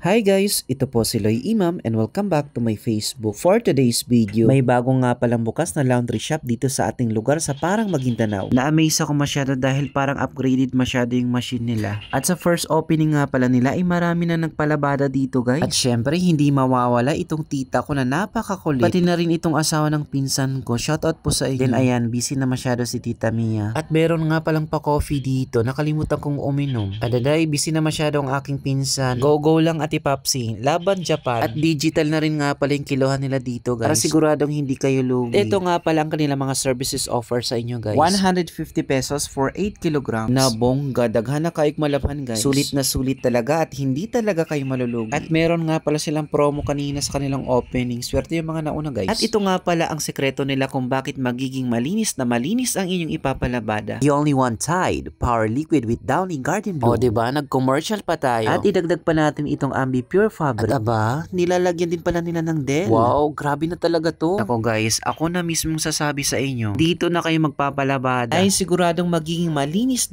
Hi guys, ito po si Loy Imam and welcome back to my Facebook. For today's video, may bago nga palang bukas na laundry shop dito sa ating lugar sa Parang Maguindanao. Na-amaze ako masyado dahil parang upgraded masyado yung machine nila. At sa first opening nga pala nila ay marami na nagpalabada dito guys. At syempre hindi mawawala itong tita ko na napakakulit. Pati na rin itong asawa ng pinsan ko. Shoutout po sa inyo. Then ayan, busy na masyado si Tita Mia. At meron nga palang pa-coffee dito. Nakalimutan kong uminom. Adaday, busy na masyado ang aking pinsan. Go-go lang Ate Papsi, laban Japan. At digital na rin nga pala yung kilohan nila dito guys. Para siguradong hindi kayo lugi. Ito nga pala ang kanilang mga services offer sa inyo guys. 150 pesos for 8 kilograms. Na bongga, daghan na kayo malaban guys. Sulit na sulit talaga at hindi talaga kayo malulugi. At meron nga pala silang promo kanina sa kanilang opening. Swerte yung mga nauna guys. At ito nga pala ang sekreto nila kung bakit magiging malinis na malinis ang inyong ipapalabada. You only want Tide Power Liquid with Downy Garden Bloom. O diba, nag-commercial pa tayo. At idagdag pa natin itong Ambi Pure Fabric. At aba, nilalagyan din pala nila ng Del. Wow, grabe na talaga to. Ako guys, ako na mismong sasabi sa inyo, dito na kayo magpapalabada ay siguradong magiging malinis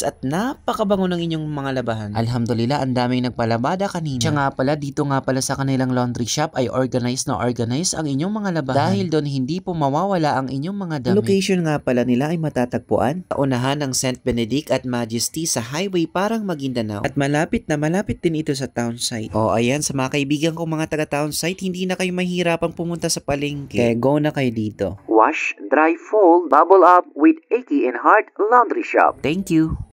at napakabango ng inyong mga labahan. Alhamdulillah, ang daming nagpalabada kanina. Siya nga pala, dito nga pala sa kanilang laundry shop ay organized ang inyong mga labahan. Dahil doon hindi po mawawala ang inyong mga damit. Location nga pala nila ay matatagpuan sa unahan ng St. Benedict at Majesty sa highway Parang Maguindanao. At malapit din ito sa town site. O ayan, sa mga kaibigan kong mga taga-town site, hindi na kayo mahirapang pumunta sa palengke. Kaya go na kayo dito. Wash, dry, fold, bubble up with Aki and Heart Laundry Shop. Thank you!